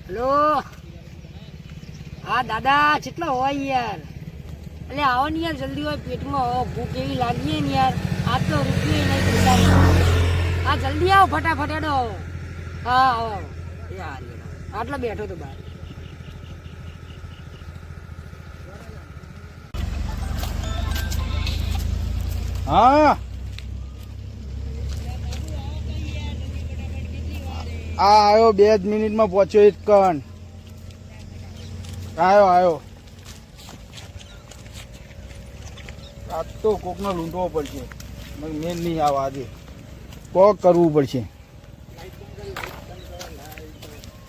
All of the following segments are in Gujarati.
હેલો હા દાદા કેટલા હોય યાર એટલે આવો ને યાર જલ્દી હોય પેટમાં ભૂખ એવી લાગીએ ને યાર આ તો રૂપિયો નહીં પૈસા હા જલ્દી આવો ફટાફટ હેડો હા આવો યાર આટલો બેઠો તો બહાર હા આવ્યો 2 જ મિનિટમાં પહોંચ્યો એક કણ આવ્યો આજ તો કોકનો લૂંટવો પડશે મેન નહીં આવા આજે કોક કરવું પડશે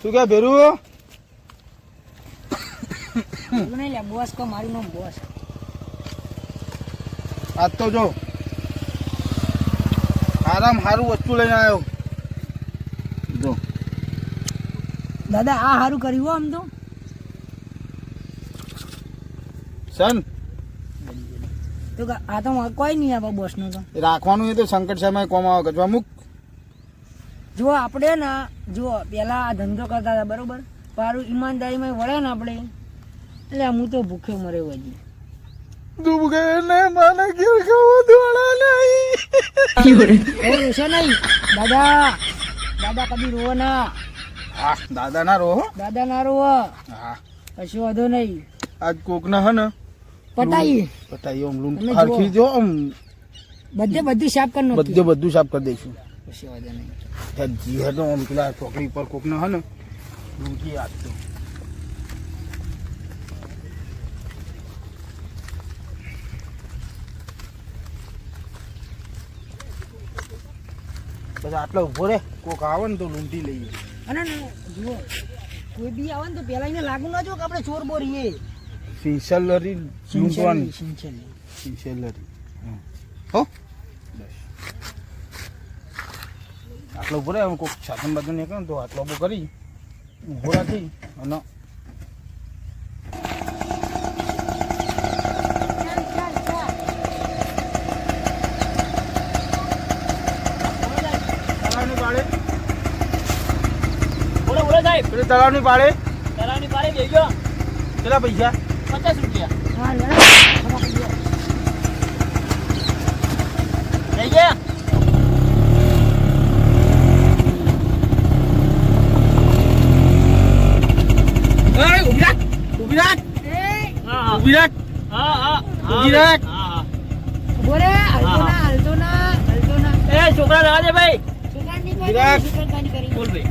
શું કે ભેરું બોસ કો મારું નામ બોસ આજ તો જો સારું વસ્તુ લઈને આવ્યો જો દાદા આ સારું કર્યું હો આમ તો સન તો આ તો કોઈ નહીં આવે બોસ નો તો રાખવાનું એ તો સંકટ સમય કોમ આવે ગજવા મુક જો આપણે ને જો પેલા આ ધંધો કરતા હતા બરોબર પારું ઈમાનદારીમાં વળે ને આપણે એટલે હું તો ભૂખ્યો મરે હજી ડૂબગે ને મને ઘેર ખાવા દોડા નહીં છે નહીં દાદા દાદા કદી રોવો ના હા દાદા ના રહો દાદા ના રોવો હા કશું વાંધો નહીં આજ કોક ના હે ને પટાઈ આમ લૂંટ હરખી જો આમ બધું સાફ કરી બધું સાફ કરી દઈશું કશું વાંધો નહીં જી હે તો આમ પેલા ચોકડી પર કોક ના હે ને લૂંટી આપતો બસ આટલો ઉભો રે કોક આવે ને તો લૂંટી લઈએ અને જુઓ કોઈ બી આવે ને તો પેલા એને લાગુ ના જો કે આપણે ચોર બોરીએ સિન્સેલરી લૂંટવાની સિંચેલી સિન્સેલરી હો બસ આટલો ઉભો રે કોક સાધન બાધન નીકળે ને તો આટલો ઉભો કરી ઉભો રાખી અને તળાવની પાડે દેજો કેટલા પૈસા 50 રૂપિયા હા લઈ ગયા છોકરા રવા દે ભાઈ બોલ ભાઈ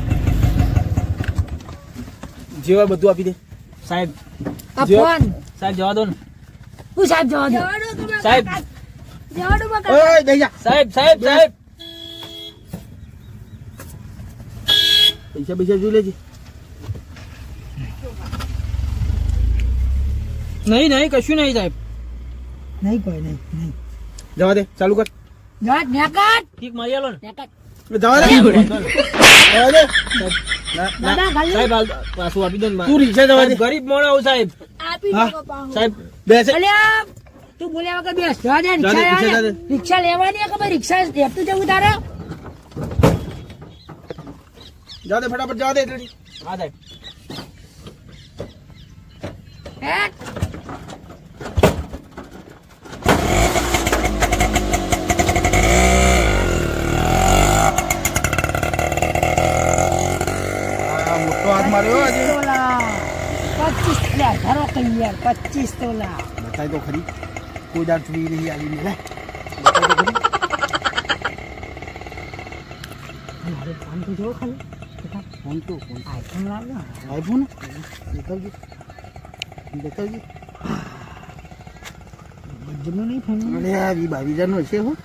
જેવા બધું આપી દે સાહેબ આ ફોન સાહેબ જવા દો ને હું સાહેબ જવા દો સાહેબ ઓય દઈજા સાહેબ પૈસા જોઈ લેજે નહીં કશું નહીં સાહેબ નહીં કોઈ નહીં જવા દે ચાલુ કર જવા નેકાટ ઠીક મારી આલો ને નેકાટ જવા દે દાદા ખાલી સાહેબ પાછું આપી દો ને તું રિક્ષા જવા દે ગરીબ મોણો આવું સાહેબ આપી હા. દો પાઉં સાહેબ બેસે અલ્યા તું બોલ્યા વગર બેસ જવા દે રિક્ષા રિક્ષા દે. રિક્ષા લેવાની કે ભાઈ રિક્ષા લેતું જવું તારે જવા દે ફટાફટ જવા દે એટલે હા સાહેબ હે મોટો હાથ માર્યો આજે 25 લે ધરો કઈ યાર 25 તોલા બતાય તો ખરી કોઈ દાડ ચૂડી નહીં આવી ને બતાય તો ખરી મારે ફોન તો જો ખાલી ફોન આઈફોન લાવ આઈફોન દેખાવજી જમનો નહીં ફોન અરે આ 22,000 નો હશે હો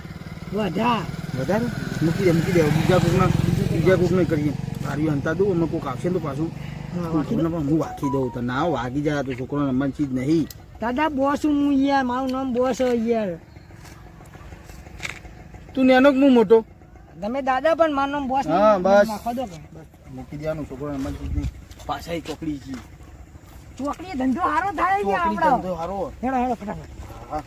વધારે મૂકી દે બીજા કોકને કરીએ મારી અંતા દઉં અમે કોક આવશે ને તો પાછું છોકરાને પણ હું વાગી દઉં તો ના વાગી જાય તો છોકરો રમવાની ચીજ નહીં દાદા બોસ હું યાર મારું નામ બોસ યાર તું નેનો કે હું મોટો તમે દાદા પણ મારું નામ બોસ હા, બસ. નાખો દો કે મૂકી દેવાનું છોકરો રમવાની ચીજ નહીં પાછા ચોકડી છે ચોકડી ધંધો સારો થાય છે ચોકડી આપણો ધંધો સારો હેડો હેડો ફટાફટ હા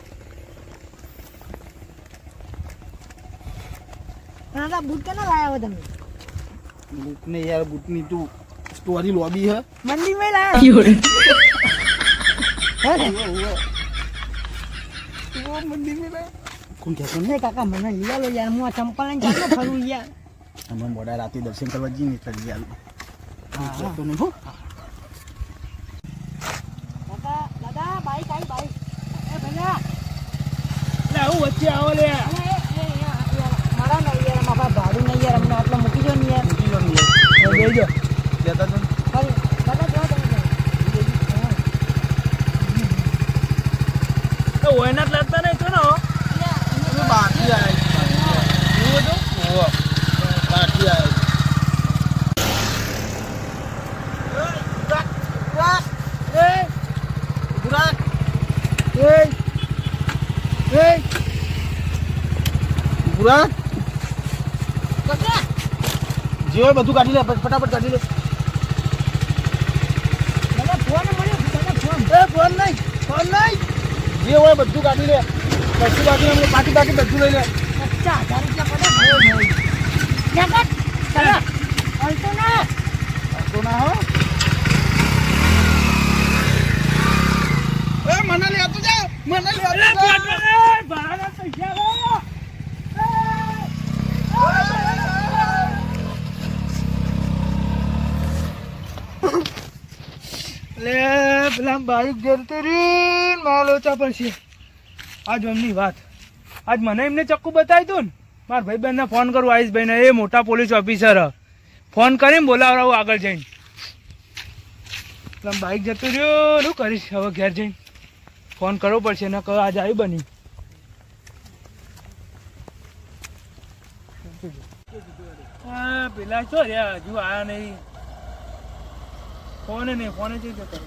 દાદા બૂટ કેના લાયા હો તમે બૂટને યાર બૂટની તું તો હજી લોબી હે મંદિર માં લાયા કોણ કહેતો હે કાકા મને લઈ આલો યાર હું આ ચંપલ લઈને ચાલો ફરું યાર અમે મોડા રાતે દર્શન કરવા જઈએ ને એટલે યાર કહેતો નહીં હો કાકા દાદા બાઈક આવી બાઈક એ ભૈયા લે આવું વચ્ચે આવો લે મારા નહીં યાર મારા ભાડું નહીં યાર અમને આટલો મૂકી દો ને યાર મૂકી લો ને યાર બેજો કહેતા તો ચાલ દાદા જો તમે તો ઓયના જ લાગતા નહીં તો ને બાકી આવે બાકી આવે જે હોય બધું કાઢી લે ફટાફટ કાઢી લે દાદા ફોન મળ્યો દાદા ફોન ફોન નહીં જે હોય બધું કાઢી લે બધું કાઢી અમને પાટી બધું લઈ લે 50,000 રૂપિયા પડે જગત દાદા અલ્ટો ના તો ના હો એ મને લે તું જા મને લે ભાડા પૈસા લે પેલા બાઈક જલતી રહી માલ ઓછા પડશે આજ એમની વાત આજ મને એમને ચક્કુ બતાવી દઉં ને મારા ભાઈબંધને ફોન કરું આયુષભાઈને એ મોટા પોલીસ ઓફિસર ફોન કરીને બોલાવડાવું આગળ જઈને પેલા બાઈક જતું રહ્યું શું કરીશ હવે ઘેર જઈને ફોન કરવો પડશે ને આજ આવી બન્યું પેલા શું રહ્યા હજુ આયા નહીં ફોન જઈ જતો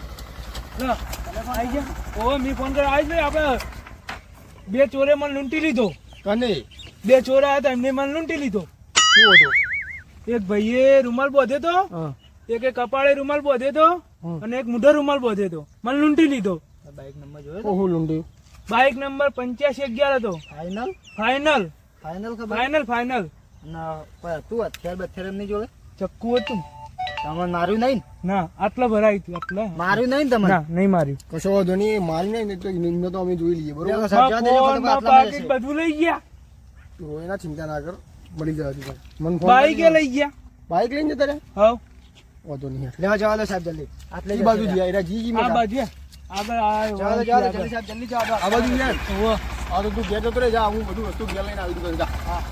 આવી ગયા ઓ મેં ફોન કર્યો આવીશ ભાઈ આપણે બે ચોરે મને લૂંટી લીધો કને બે ચોર આવ્યા હતા એમને મને લૂંટી લીધો શું હતો એક ભાઈએ રૂમાલ બોધે તો એક કપાળે રૂમાલ બોધે તો અને એક મૂઢો રૂમાલ બોધે તો મને લૂંટી લીધો બાઈક નંબર જોયો હું લૂંટ્યું બાઈક નંબર 8511 હતો ફાઇનલ ફાઇનલ ફાઇનલ ખબર ફાઇનલ ફાઇનલ ના પણ તું અત્યારે એમ નહીં જોડે ચક્કુ હતું તમને માર્યું નહીં ના આટલા ભરાય હતું આટલા માર્યું નહીં તમને ના નહીં માર્યું કશો વાંધો નહીં મારી નહીં તો એમને તો અમે જોઈ લઈએ બરોબર ફોન પાકીટ બધું લઈ ગયા તું એના ચિંતા ના કર મળી જવા તું મને બાઈકે લઈ ગયા બાઈક લઈને જતા રહ્યા હા વાંધો નહીં લેવા જવા દો સાહેબ જલ્દી આટલે બાજુ જઈએ એરા જી આ બાજુ આગળ જવા દો જલ્દી સાહેબ જલ્દી જવા દો આ બાજુ યાર આ તો તું ઘેર જતો રહે જા હું બધું વસ્તુ ઘેર લઈને આવી દઉં જા હા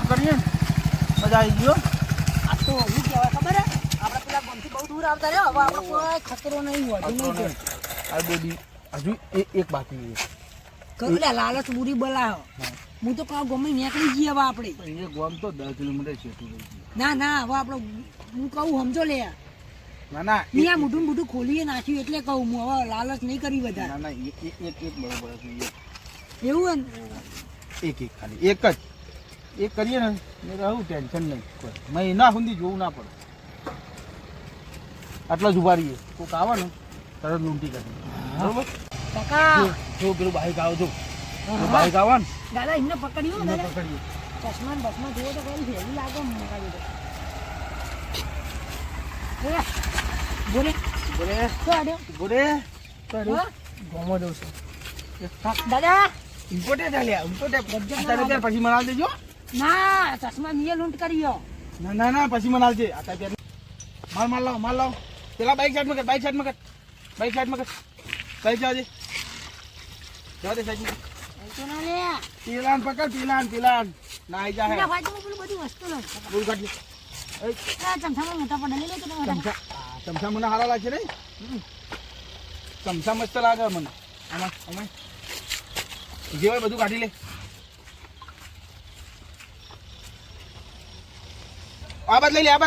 કરીએ મજા આવી ગયો આ તો હું કહેવાય ખબર હે આપણે પેલા ગમથી બહુ દૂર આવતા રહ્યો હવે આપણે કોઈ ખતરો નહીં હોય નહીં આ બેબી હજુ એક બાકી એટલે લાલચ બુરી બોલાવો હું તો કહું ગમે નીકળી જઈએ હવે આપણે એ ગોમ તો 10 કિલોમીટર છે ના ના હવે આપણે હું કહું સમજો લે ના ના અહીંયા મોઢું મોઢું ખોલીએ નાખ્યું એટલે કહું હું હવે લાલચ નહીં કરી વધારે ના ના એક બરોબર છે એવું હે ને? એક ખાલી એક જ એક કરીએ ને મેં કહ્યું ટેન્શન નહીં કોઈ મહિના સુધી જોવું ના પડે આટલા જ ઉભા રહીએ કોઈક આવે ને તરત લૂંટી કરી બરોબર કાકા જો પેલું બાઈક આવો જો બાઈક આવો ને દાદા એમને પકડ્યું એને દાદા પકડીએ ચશ્મા ને બસમાં જુઓ તો કઈ ભેગી લાગે મગાવી દો બોલે બોલે શું આડ્યો બોલે હા? ગોમો જવું છે દાદા ઇમ્પોર્ટેન્ટ આલ્યા ઇમ્પોર્ટેન્ટ અત્યારે પછી મનાલ દેજો ના ચશ્મા નીએ લૂંટ કર્યો ના ના ના પછી મનાલ છે અત્યારે માલ લાવો પેલા બાઈક સાઈડમાં કર બાઈક સાઈડમાં કર બાઈક જવા દે સાઈડમાં તો ના લે પીલાન પકડ પીલાન ના આઈ જા હે એના ફાયદામાં પેલું બધું વસ્તુ લો બોલ કાઢી ચમચામાં મોટા પડે લઈ લે તો મોટા ચમચા મને સારા લાગે નહીં ચમચા મસ્ત લાગે મને આમાં જે હોય બધું કાઢી લે આ બાદ લઈ લે આ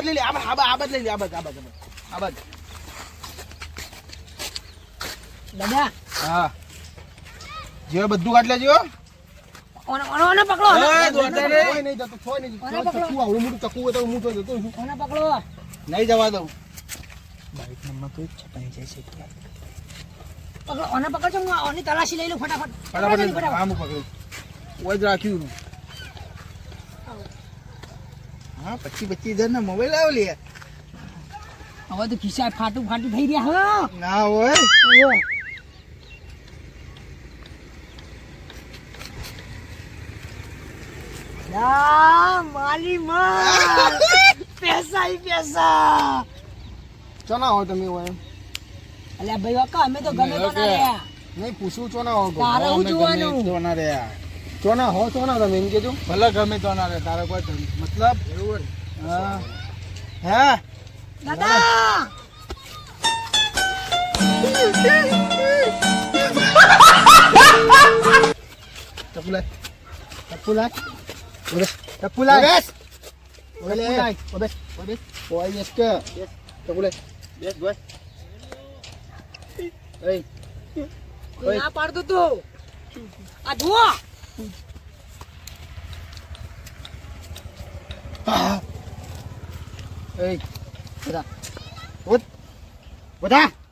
બાદ દાદા હા જે હોય બધું કાઢી લેજો ઓને પકડો કોઈ નહીં જતું ચકુ આવડું મોટું ચકુ હોય તો હું તો જતો છું ઓને પકડો નહીં જવા દઉં બાઈક નંબર તો છપાઈ જાય છે પકડો ઓને પકડજો હું ઓની તલાશી લઈ લઉં ફટાફટ ફટાફટ આમ પકડું ઓય જ રાખ્યું હા 25,000 ના મોબાઈલ લાવ લે હવે તો ખિસ્સા ફાટું થઈ રહ્યા ના હોય હો ના માલી માં પૈસા ઈ પૈસા ચોના હો તમે હોય અલ્યા ભાઈ વાકા અમે તો ગમે તો ના રહ્યા નહીં પૂછું ચોના હો તારે હું જોવાનું ચોના રે ચોના હો ચોના તમે એમ કેજો ભલે ગમે ચોના રે તારે કોઈ મતલબ એવું હા હા દાદા કોઈ ના પાડતો તો આ જુઓ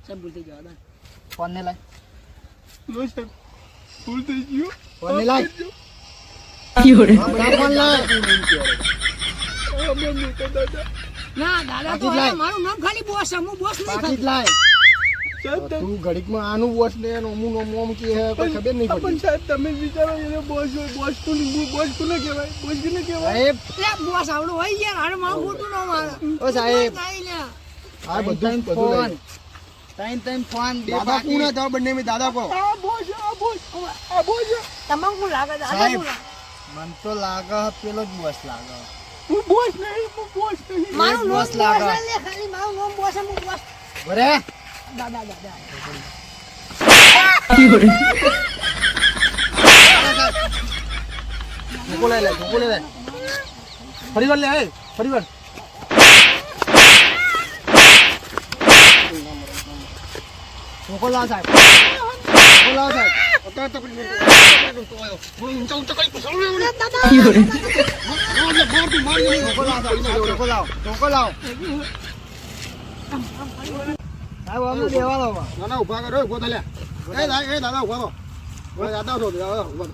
સબ ભૂલ થઈ ગયો ફોન ને લાય ભૂલ થઈ ગયું ફોન ને લાય ફોન લાય ના દાદા તો મારું નામ ખાલી બોસ છે હું બોસ નહીં ખાલી લાય તું ઘડીકમાં આનું વોચ લે અને ઓમું ઓમ કે હે કોઈ ખબર નહીં પડી સાહેબ તમે વિચારો એને બોસ કોને કહેવાય બોસ કોને કહેવાય સાહેબ બોસ આવડો હોય યાર આને મારું મોટું નામ મારે ઓ સાહેબ આ બધું ફોન ટાઈમ ફોન દાદા કોને જાવ બંને મે દાદા કો આ બોસ તમામ કોણ લાગે છે સાહેબ મન તો લાગે પેલો જ બોસ લાગે મારું બોસ નામ લાગે. બોસ લે ખાલી મારું નામ બોસ છે હું બોસ બરે દાદા ધોકો લે ફરી વાર લે હે ફરી વાર ધોકો લાવ સાહેબ ધોકો લાવ ના ના ઉભા કરો ઉભો થા એ દાદા ઉભા રહો દાદા ઉભો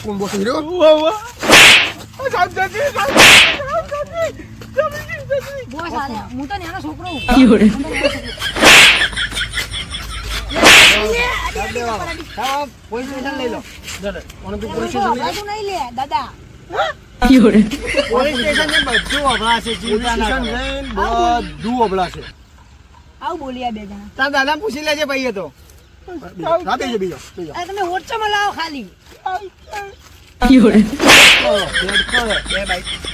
કોણ બોસ હીરો બોસ આલે હું તો નાનો છોકરો હું પોલીસ સ્ટેશન લઈ લો પોલીસ તું નહીં લે દાદા પોલીસ સ્ટેશન ને બધું અભળાશે ચિંતા ના બધું અભળાશે આવું બોલ્યા બે જણા તાર દાદા પૂછી લેજે ભાઈ તો બીજો અરે તમે વોટ્સઅપ લાવો ખાલી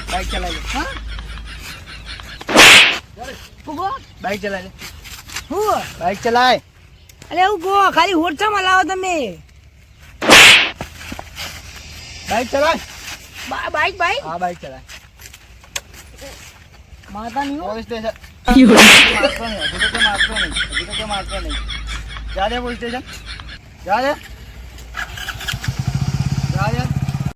બાઈક ચલાવી લે હા ઉગો બાઈક ચલાવી લે હું બાઈક ચલાય અરે ઉગો ખાલી વોટ્સઅપ લાવો તમે બાઈક ચલાય બાઈક હા બાઈક ચલાય માતા નહીં હો. પોલીસ સ્ટેશન મારતો નહીં હજુ તો મારતો નહીં જા દે પોલીસ સ્ટેશન જા દે